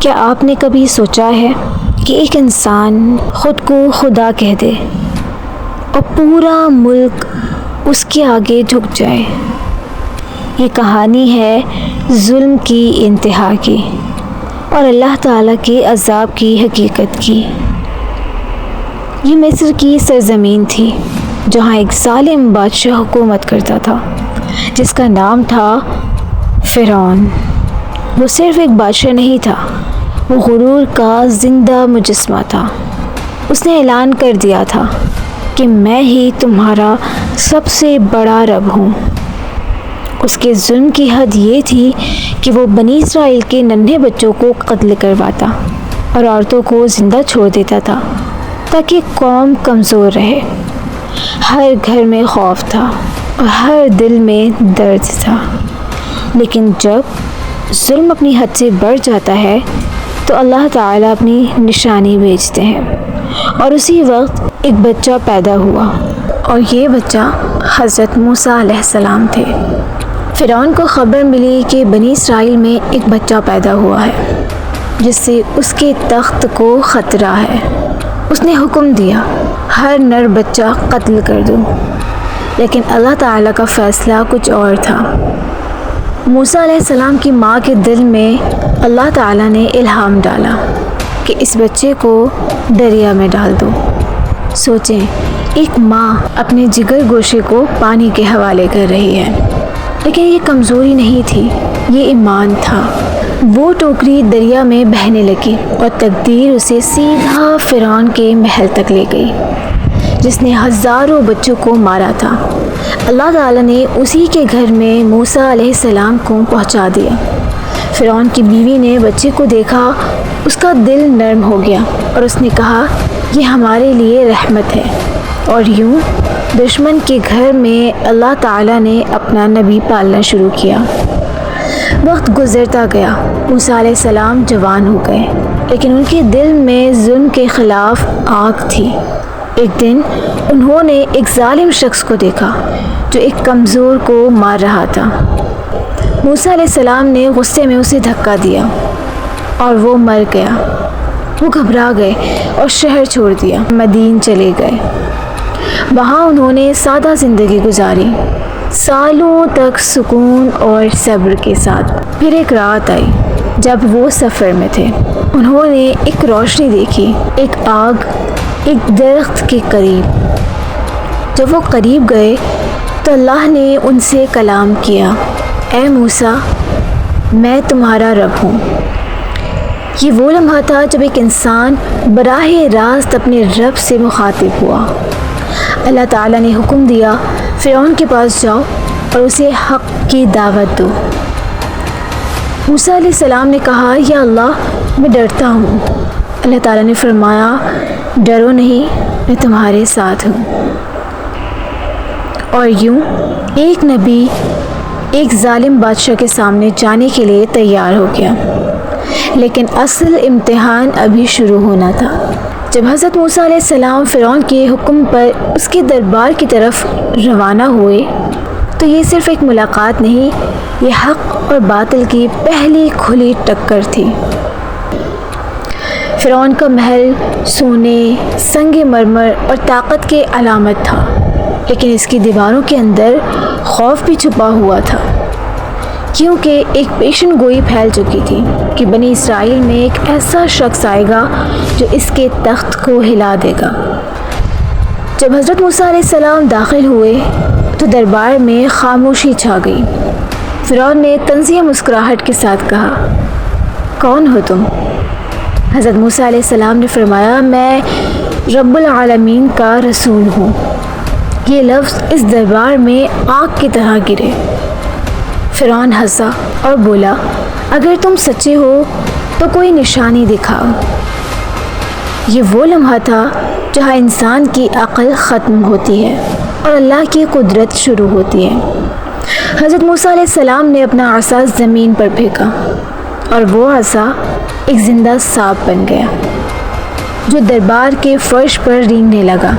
کیا آپ نے کبھی سوچا ہے کہ ایک انسان خود کو خدا کہہ دے اور پورا ملک اس کے آگے جھک جائے؟ یہ کہانی ہے ظلم کی انتہا کی اور اللہ تعالیٰ کے عذاب کی حقیقت کی۔ یہ مصر کی سرزمین تھی جہاں ایک ظالم بادشاہ حکومت کرتا تھا جس کا نام تھا فرعون۔ وہ صرف ایک بادشاہ نہیں تھا، وہ غرور کا زندہ مجسمہ تھا۔ اس نے اعلان کر دیا تھا کہ میں ہی تمہارا سب سے بڑا رب ہوں۔ اس کے ظلم کی حد یہ تھی کہ وہ بنی اسرائیل کے ننھے بچوں کو قتل کرواتا اور عورتوں کو زندہ چھوڑ دیتا تھا تاکہ قوم کمزور رہے۔ ہر گھر میں خوف تھا اور ہر دل میں درد تھا، لیکن جب ظلم اپنی حد سے بڑھ جاتا ہے تو اللہ تعالیٰ اپنی نشانی بھیجتے ہیں، اور اسی وقت ایک بچہ پیدا ہوا، اور یہ بچہ حضرت موسیٰ علیہ السلام تھے۔ فرعون کو خبر ملی کہ بنی اسرائیل میں ایک بچہ پیدا ہوا ہے جس سے اس کے تخت کو خطرہ ہے۔ اس نے حکم دیا ہر نر بچہ قتل کر دو، لیکن اللہ تعالیٰ کا فیصلہ کچھ اور تھا۔ موسیٰ علیہ السلام کی ماں کے دل میں اللہ تعالیٰ نے الہام ڈالا کہ اس بچے کو دریا میں ڈال دو۔ سوچیں، ایک ماں اپنے جگر گوشے کو پانی کے حوالے کر رہی ہے، لیکن یہ کمزوری نہیں تھی، یہ ایمان تھا۔ وہ ٹوکری دریا میں بہنے لگی اور تقدیر اسے سیدھا فرعون کے محل تک لے گئی جس نے ہزاروں بچوں کو مارا تھا۔ اللہ تعالیٰ نے اسی کے گھر میں موسیٰ علیہ السلام کو پہنچا دیا۔ فرعون کی بیوی نے بچے کو دیکھا، اس کا دل نرم ہو گیا اور اس نے کہا یہ ہمارے لیے رحمت ہے، اور یوں دشمن کے گھر میں اللہ تعالیٰ نے اپنا نبی پالنا شروع کیا۔ وقت گزرتا گیا، موسیٰ علیہ السلام جوان ہو گئے، لیکن ان کے دل میں ظلم کے خلاف آگ تھی۔ ایک دن انہوں نے ایک ظالم شخص کو دیکھا جو ایک کمزور کو مار رہا تھا۔ موسیٰ علیہ السلام نے غصے میں اسے دھکا دیا اور وہ مر گیا۔ وہ گھبرا گئے اور شہر چھوڑ دیا، مدین چلے گئے۔ وہاں انہوں نے سادہ زندگی گزاری، سالوں تک سکون اور صبر کے ساتھ۔ پھر ایک رات آئی جب وہ سفر میں تھے۔ انہوں نے ایک روشنی دیکھی، ایک آگ ایک درخت کے قریب۔ جب وہ قریب گئے تو اللہ نے ان سے کلام کیا، اے موسیٰ، میں تمہارا رب ہوں۔ یہ وہ لمحہ تھا جب ایک انسان براہ راست اپنے رب سے مخاطب ہوا۔ اللہ تعالیٰ نے حکم دیا فرعون کے پاس جاؤ اور اسے حق کی دعوت دو۔ موسیٰ علیہ السلام نے کہا، یا اللہ، میں ڈرتا ہوں۔ اللہ تعالیٰ نے فرمایا، ڈرو نہیں، میں تمہارے ساتھ ہوں۔ اور یوں ایک نبی ایک ظالم بادشاہ کے سامنے جانے کے لیے تیار ہو گیا، لیکن اصل امتحان ابھی شروع ہونا تھا۔ جب حضرت موسیٰ علیہ السلام فرعون کے حکم پر اس کے دربار کی طرف روانہ ہوئے تو یہ صرف ایک ملاقات نہیں، یہ حق اور باطل کی پہلی کھلی ٹکر تھی۔ فرعون کا محل سونے، سنگ مرمر اور طاقت کے علامت تھا، لیکن اس کی دیواروں کے اندر خوف بھی چھپا ہوا تھا، کیونکہ ایک پیشن گوئی پھیل چکی تھی کہ بنی اسرائیل میں ایک ایسا شخص آئے گا جو اس کے تخت کو ہلا دے گا۔ جب حضرت موسیٰ علیہ السلام داخل ہوئے تو دربار میں خاموشی چھا گئی۔ فرعون نے طنزیہ مسکراہٹ کے ساتھ کہا، کون ہو تم؟ حضرت موسیٰ علیہ السلام نے فرمایا، میں رب العالمین کا رسول ہوں۔ یہ لفظ اس دربار میں آگ کی طرح گرے۔ فرعون ہنسا اور بولا، اگر تم سچے ہو تو کوئی نشانی دکھاؤ۔ یہ وہ لمحہ تھا جہاں انسان کی عقل ختم ہوتی ہے اور اللہ کی قدرت شروع ہوتی ہے۔ حضرت موسیٰ علیہ السلام نے اپنا عصا زمین پر پھینکا اور وہ عصا ایک زندہ سانپ بن گیا جو دربار کے فرش پر رینگنے لگا۔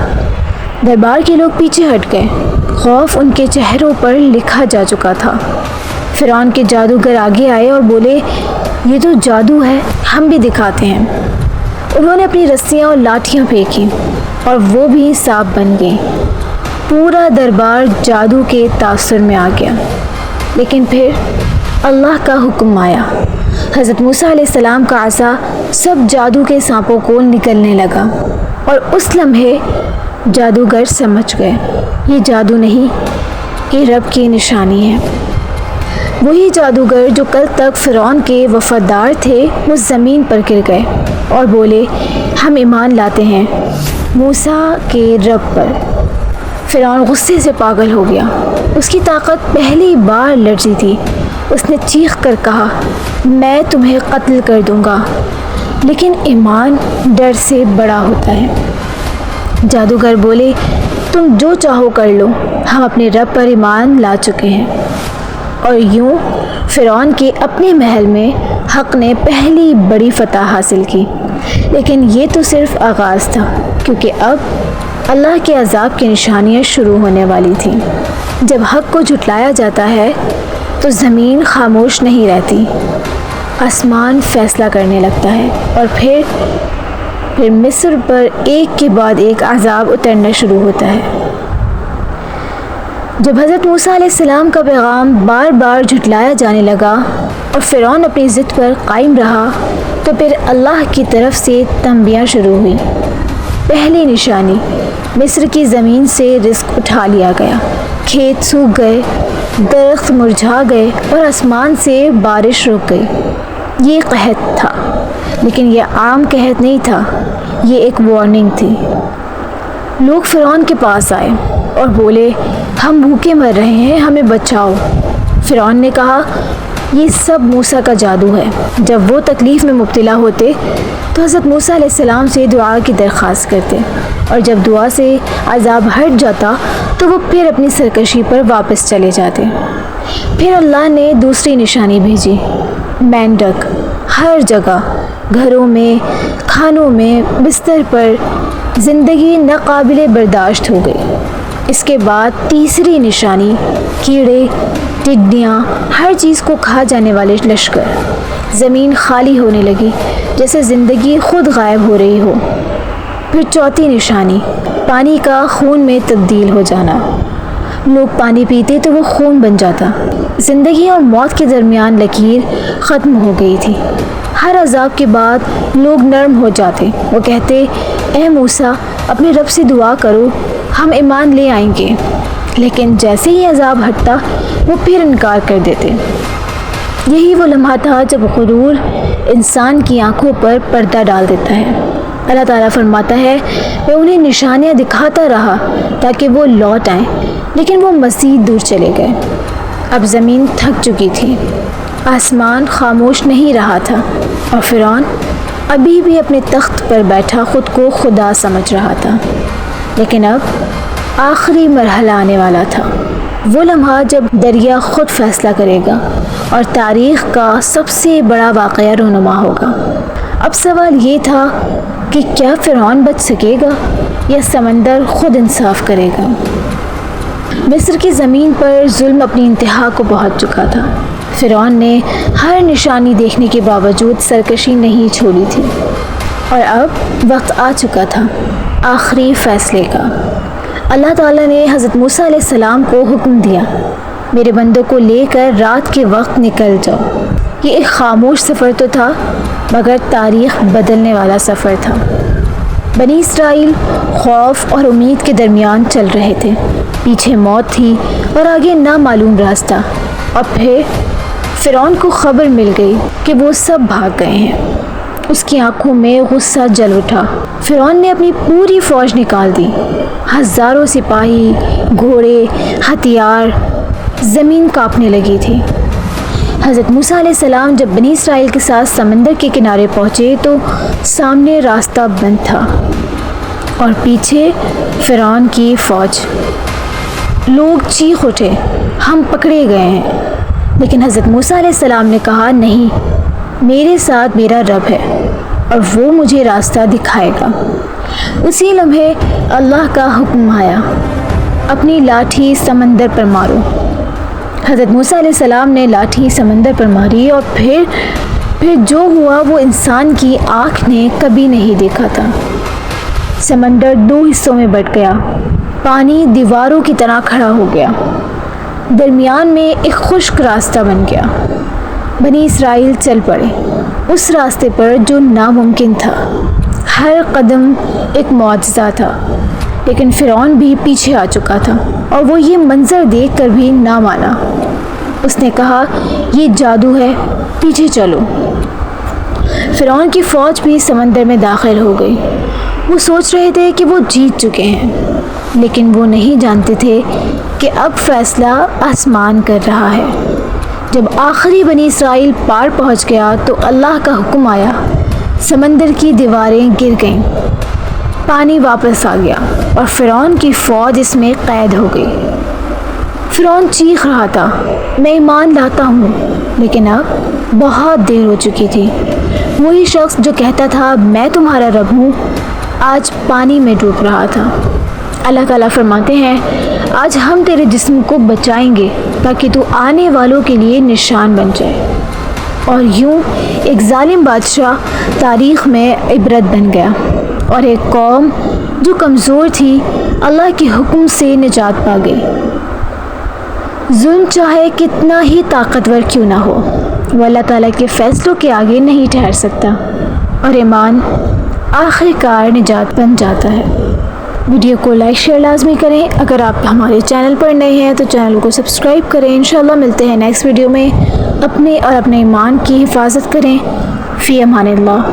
دربار کے لوگ پیچھے ہٹ گئے، خوف ان کے چہروں پر لکھا جا چکا تھا۔ فرعون کے جادوگر آگے آئے اور بولے، یہ تو جادو ہے، ہم بھی دکھاتے ہیں۔ انہوں نے اپنی رسیاں اور لاٹھیاں پھینکی اور وہ بھی سانپ بن گئیں۔ پورا دربار جادو کے تاثر میں آ گیا۔ لیکن پھر اللہ کا حکم آیا۔ حضرت موسیٰ علیہ السلام کا عصا سب جادو کے سانپوں کو نکلنے لگا، اور اس لمحے جادوگر سمجھ گئے یہ جادو نہیں، یہ رب کی نشانی ہے۔ وہی جادوگر جو کل تک فرعون کے وفادار تھے وہ زمین پر گر گئے اور بولے، ہم ایمان لاتے ہیں موسیٰ کے رب پر۔ فرعون غصے سے پاگل ہو گیا، اس کی طاقت پہلی بار لرزی تھی۔ اس نے چیخ کر کہا، میں تمہیں قتل کر دوں گا۔ لیکن ایمان ڈر سے بڑا ہوتا ہے۔ جادوگر بولے، تم جو چاہو کر لو، ہم اپنے رب پر ایمان لا چکے ہیں۔ اور یوں فرعون کے اپنے محل میں حق نے پہلی بڑی فتح حاصل کی۔ لیکن یہ تو صرف آغاز تھا، کیونکہ اب اللہ کے عذاب کی نشانیاں شروع ہونے والی تھیں۔ جب حق کو جھٹلایا جاتا ہے تو زمین خاموش نہیں رہتی، آسمان فیصلہ کرنے لگتا ہے، اور پھر مصر پر ایک کے بعد ایک عذاب اترنا شروع ہوتا ہے۔ جب حضرت موسیٰ علیہ السلام کا پیغام بار بار جھٹلایا جانے لگا اور فرعون اپنی ضد پر قائم رہا، تو پھر اللہ کی طرف سے تنبیاں شروع ہوئی۔ پہلی نشانی، مصر کی زمین سے رزق اٹھا لیا گیا، کھیت سوکھ گئے، درخت مرجھا گئے اور آسمان سے بارش رک گئی۔ یہ قحط تھا، لیکن یہ عام قحط نہیں تھا، یہ ایک وارننگ تھی۔ لوگ فرعون کے پاس آئے اور بولے، ہم بھوکے مر رہے ہیں، ہمیں بچاؤ۔ فرعون نے کہا، یہ سب موسیٰ کا جادو ہے۔ جب وہ تکلیف میں مبتلا ہوتے تو حضرت موسیٰ علیہ السلام سے دعا کی درخواست کرتے، اور جب دعا سے عذاب ہٹ جاتا تو وہ پھر اپنی سرکشی پر واپس چلے جاتے۔ پھر اللہ نے دوسری نشانی بھیجی، مینڈک ہر جگہ، گھروں میں، کھانوں میں، بستر پر، زندگی ناقابل برداشت ہو گئی۔ اس کے بعد تیسری نشانی، کیڑے، ٹڈیاں، ہر چیز کو کھا جانے والے لشکر۔ زمین خالی ہونے لگی، جیسے زندگی خود غائب ہو رہی ہو۔ پھر چوتھی نشانی، پانی کا خون میں تبدیل ہو جانا۔ لوگ پانی پیتے تو وہ خون بن جاتا۔ زندگی اور موت کے درمیان لکیر ختم ہو گئی تھی۔ ہر عذاب کے بعد لوگ نرم ہو جاتے، وہ کہتے، اے موسیٰ، اپنے رب سے دعا کرو، ہم ایمان لے آئیں گے۔ لیکن جیسے ہی عذاب ہٹتا وہ پھر انکار کر دیتے۔ یہی وہ لمحہ تھا جب غرور انسان کی آنکھوں پر پردہ ڈال دیتا ہے۔ اللہ تعالیٰ فرماتا ہے، میں انہیں نشانیاں دکھاتا رہا تاکہ وہ لوٹ آئیں، لیکن وہ مزید دور چلے گئے۔ اب زمین تھک چکی تھی، آسمان خاموش نہیں رہا تھا، اور فرعون ابھی بھی اپنے تخت پر بیٹھا خود کو خدا سمجھ رہا تھا۔ لیکن اب آخری مرحلہ آنے والا تھا، وہ لمحہ جب دریا خود فیصلہ کرے گا اور تاریخ کا سب سے بڑا واقعہ رونما ہوگا۔ اب سوال یہ تھا کہ کیا فرعون بچ سکے گا یا سمندر خود انصاف کرے گا؟ مصر کی زمین پر ظلم اپنی انتہا کو پہنچ چکا تھا۔ فرعون نے ہر نشانی دیکھنے کے باوجود سرکشی نہیں چھوڑی تھی، اور اب وقت آ چکا تھا آخری فیصلے کا۔ اللہ تعالیٰ نے حضرت موسیٰ علیہ السلام کو حکم دیا، میرے بندوں کو لے کر رات کے وقت نکل جاؤ۔ یہ ایک خاموش سفر تو تھا، مگر تاریخ بدلنے والا سفر تھا۔ بنی اسرائیل خوف اور امید کے درمیان چل رہے تھے، پیچھے موت تھی اور آگے نامعلوم راستہ۔ اور پھر فرعون کو خبر مل گئی کہ وہ سب بھاگ گئے ہیں۔ اس کی آنکھوں میں غصہ جل اٹھا۔ فرعون نے اپنی پوری فوج نکال دی، ہزاروں سپاہی، گھوڑے، ہتھیار، زمین کانپنے لگی تھی۔ حضرت موسیٰ علیہ السلام جب بنی اسرائیل کے ساتھ سمندر کے کنارے پہنچے تو سامنے راستہ بند تھا اور پیچھے فرعون کی فوج۔ لوگ چیخ اٹھے، ہم پکڑے گئے ہیں۔ لیکن حضرت موسیٰ علیہ السلام نے کہا، نہیں، میرے ساتھ میرا رب ہے اور وہ مجھے راستہ دکھائے گا۔ اسی لمحے اللہ کا حکم آیا، اپنی لاٹھی سمندر پر مارو۔ حضرت موسیٰ علیہ السلام نے لاٹھی سمندر پر ماری اور پھر پھر جو ہوا وہ انسان کی آنکھ نے کبھی نہیں دیکھا تھا۔ سمندر 2 حصوں میں بٹ گیا، پانی دیواروں کی طرح کھڑا ہو گیا، درمیان میں ایک خشک راستہ بن گیا۔ بنی اسرائیل چل پڑے اس راستے پر جو ناممکن تھا، ہر قدم ایک معجزہ تھا، لیکن فرعون بھی پیچھے آ چکا تھا اور وہ یہ منظر دیکھ کر بھی نہ مانا۔ اس نے کہا یہ جادو ہے، پیچھے چلو۔ فرعون کی فوج بھی سمندر میں داخل ہو گئی۔ وہ سوچ رہے تھے کہ وہ جیت چکے ہیں، لیکن وہ نہیں جانتے تھے کہ اب فیصلہ آسمان کر رہا ہے۔ جب آخری بنی اسرائیل پار پہنچ گیا تو اللہ کا حکم آیا، سمندر کی دیواریں گر گئیں، پانی واپس آ گیا اور فرعون کی فوج اس میں قید ہو گئی۔ فرعون چیخ رہا تھا، میں ایمان لاتا ہوں، لیکن اب بہت دیر ہو چکی تھی۔ وہی شخص جو کہتا تھا میں تمہارا رب ہوں، آج پانی میں ڈوب رہا تھا۔ اللہ تعالیٰ فرماتے ہیں آج ہم تیرے جسم کو بچائیں گے تاکہ تو آنے والوں کے لیے نشان بن جائے۔ اور یوں ایک ظالم بادشاہ تاریخ میں عبرت بن گیا، اور ایک قوم جو کمزور تھی اللہ کے حکم سے نجات پا گئی۔ ظلم چاہے کتنا ہی طاقتور کیوں نہ ہو، وہ اللہ تعالیٰ کے فیصلوں کے آگے نہیں ٹھہر سکتا، اور ایمان آخر کار نجات بن جاتا ہے۔ ویڈیو کو لائک شیئر لازمی کریں۔ اگر آپ ہمارے چینل پر نئے ہیں تو چینل کو سبسکرائب کریں۔ انشاءاللہ ملتے ہیں نیکسٹ ویڈیو میں۔ اپنے اور اپنے ایمان کی حفاظت کریں۔ فی امان اللہ۔